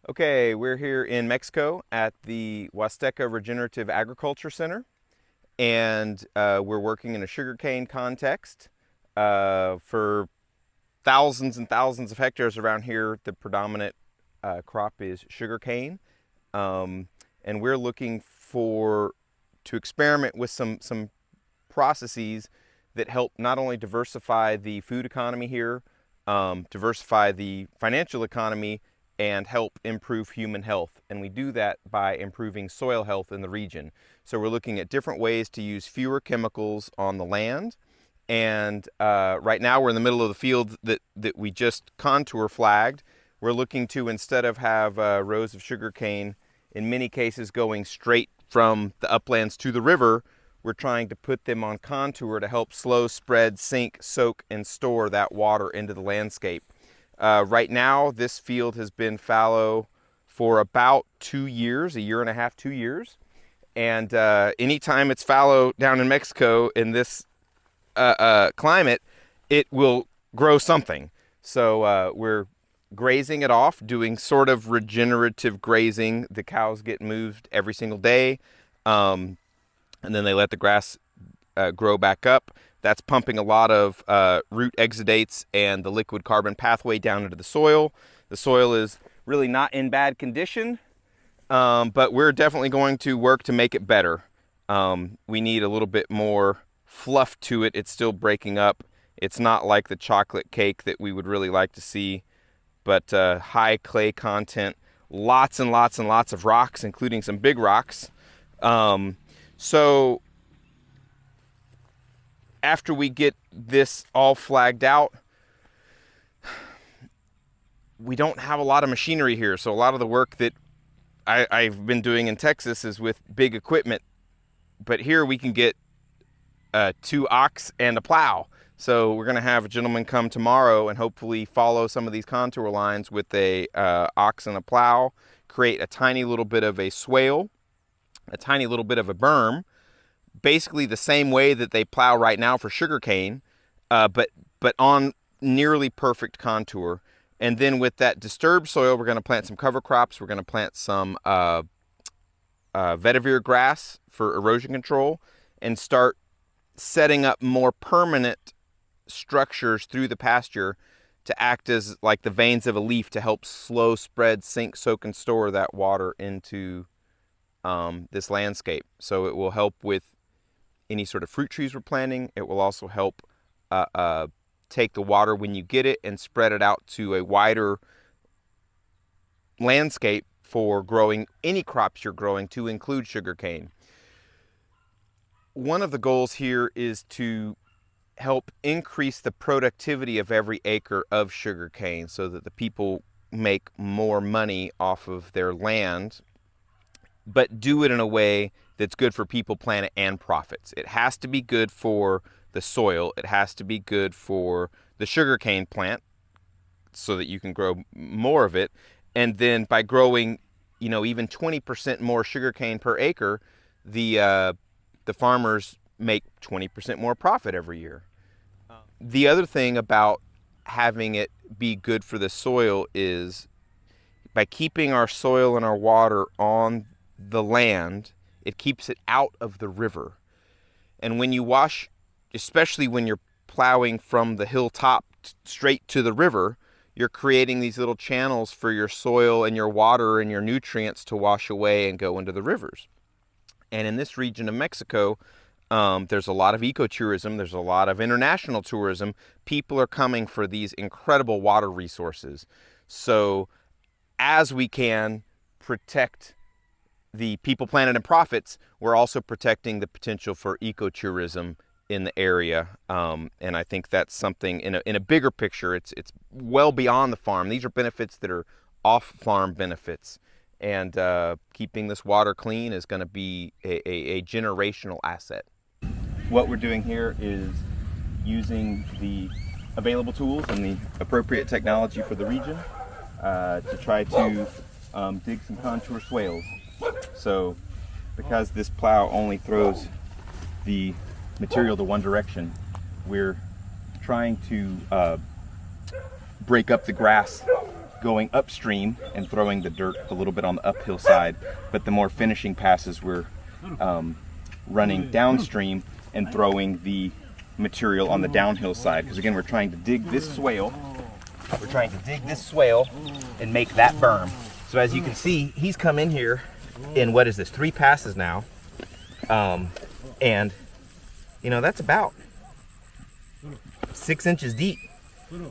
Okay, we're here in Mexico at the Huasteca Regenerative Agriculture Center, and we're working in a sugarcane context. For thousands and thousands of hectares around here, the predominant crop is sugarcane, and we're looking to experiment with some processes that help not only diversify the food economy here, diversify the financial economy, and help improve human health. And we do that by improving soil health in the region. So we're looking at different ways to use fewer chemicals on the land. And right now we're in the middle of the field that we just contour flagged. We're looking to, instead of have rows of sugarcane, in many cases going straight from the uplands to the river, we're trying to put them on contour to help slow spread, sink, soak, and store that water into the landscape. Right now, this field has been fallow for about 2 years, a year and a half, 2 years. And anytime it's fallow down in Mexico in this climate, it will grow something. So we're grazing it off, doing sort of regenerative grazing. The cows get moved every single day, and then they let the grass grow back up. That's pumping a lot of root exudates and the liquid carbon pathway down into the soil. The soil is really not in bad condition, but we're definitely going to work to make it better. We need a little bit more fluff to it. It's still breaking up. It's not like the chocolate cake that we would really like to see, but high clay content, lots and lots and lots of rocks, including some big rocks. So after we get this all flagged out, we don't have a lot of machinery here. So a lot of the work that I've been doing in Texas is with big equipment, but here we can get 2 ox and a plow. So we're gonna have a gentleman come tomorrow and hopefully follow some of these contour lines with a ox and a plow, create a tiny little bit of a swale, a tiny little bit of a berm, basically the same way that they plow right now for sugarcane, but on nearly perfect contour. And then with that disturbed soil, we're going to plant some cover crops. We're going to plant some vetiver grass for erosion control, and start setting up more permanent structures through the pasture to act as like the veins of a leaf to help slow spread, sink, soak, and store that water into this landscape. So it will help with any sort of fruit trees we're planting. It will also help take the water when you get it and spread it out to a wider landscape for growing any crops you're growing, to include sugarcane. One of the goals here is to help increase the productivity of every acre of sugarcane so that the people make more money off of their land, but do it in a way that's good for people, planet, and profits. It has to be good for the soil. It has to be good for the sugarcane plant so that you can grow more of it. And then by growing, even 20% more sugarcane per acre, the farmers make 20% more profit every year. The other thing about having it be good for the soil is by keeping our soil and our water on the land, it keeps it out of the river. And when you wash, especially when you're plowing from the hilltop straight to the river, you're creating these little channels for your soil and your water and your nutrients to wash away and go into the rivers. And in this region of Mexico, there's a lot of ecotourism. There's a lot of international tourism. People are coming for these incredible water resources. So as we can protect the people, planet, and profits, we're also protecting the potential for ecotourism in the area. And I think that's something in a bigger picture. It's well beyond the farm. These are benefits that are off-farm benefits. And keeping this water clean is going to be a generational asset. What we're doing here is using the available tools and the appropriate technology for the region to try to dig some contour swales. So because this plow only throws the material to one direction, we're trying to break up the grass going upstream and throwing the dirt a little bit on the uphill side, but the more finishing passes we're running downstream and throwing the material on the downhill side, because again we're trying to dig this swale. We're trying to dig this swale and make that berm. So as you can see, he's come in here in, what is this, 3 passes now, and you know, that's about 6 inches deep.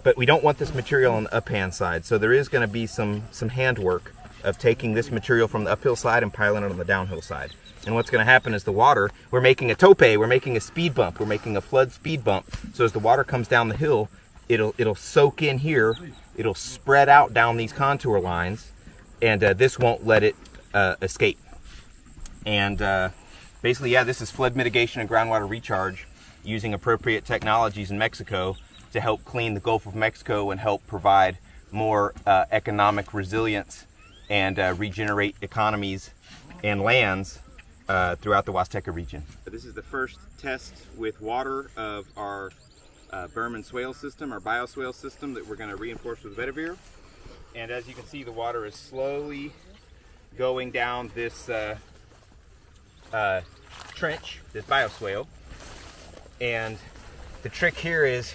But we don't want this material on the uphand side, so there is going to be some handwork of taking this material from the uphill side and piling it on the downhill side. And what's going to happen is the water, we're making a tope, we're making a speed bump, we're making a flood speed bump. So as the water comes down the hill, it'll soak in here, it'll spread out down these contour lines, and this won't let it escape. And basically, yeah, this is flood mitigation and groundwater recharge using appropriate technologies in Mexico to help clean the Gulf of Mexico and help provide more economic resilience and regenerate economies and lands throughout the Huasteca region. This is the first test with water of our berm and swale system, our bioswale system that we're going to reinforce with vetiver. And as you can see, the water is slowly going down this trench, this bioswale. And the trick here is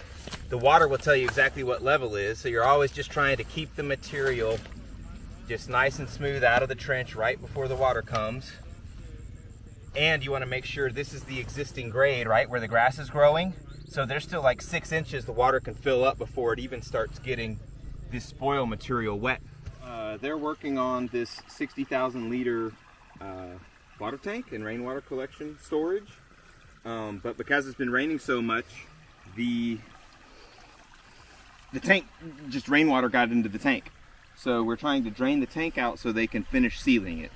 the water will tell you exactly what level is, so you're always just trying to keep the material just nice and smooth out of the trench right before the water comes. And you want to make sure this is the existing grade, right, where the grass is growing. So there's still like 6 inches the water can fill up before it even starts getting this spoil material wet. They're working on this 60,000 liter water tank and rainwater collection storage. But because it's been raining so much, the tank, just rainwater got into the tank. So we're trying to drain the tank out so they can finish sealing it.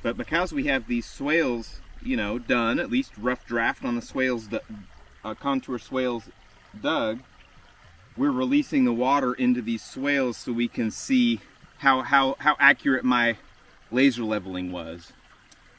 But because we have these swales, you know, done, at least rough draft on the swales, contour swales dug, we're releasing the water into these swales so we can see how accurate my laser leveling was.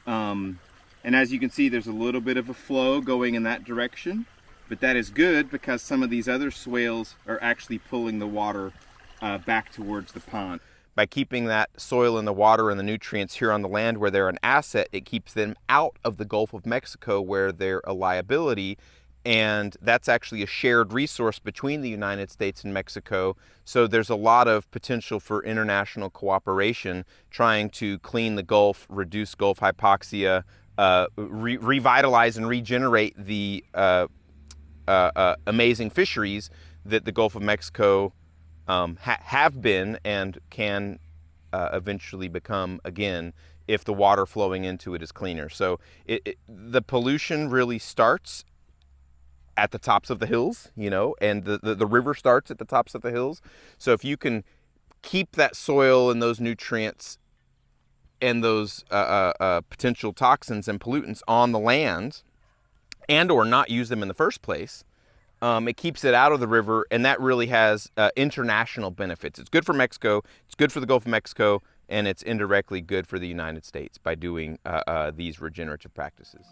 And as you can see, there's a little bit of a flow going in that direction. But that is good because some of these other swales are actually pulling the water back towards the pond. By keeping that soil and the water and the nutrients here on the land where they're an asset, it keeps them out of the Gulf of Mexico where they're a liability. And that's actually a shared resource between the United States and Mexico. So there's a lot of potential for international cooperation trying to clean the Gulf, reduce Gulf hypoxia, revitalize and regenerate the amazing fisheries that the Gulf of Mexico have been and can eventually become again if the water flowing into it is cleaner. So the pollution really starts at the tops of the hills, you know, and the river starts at the tops of the hills. So if you can keep that soil and those nutrients and those potential toxins and pollutants on the land, and or not use them in the first place, it keeps it out of the river, and that really has international benefits. It's good for Mexico, it's good for the Gulf of Mexico, and it's indirectly good for the United States by doing these regenerative practices.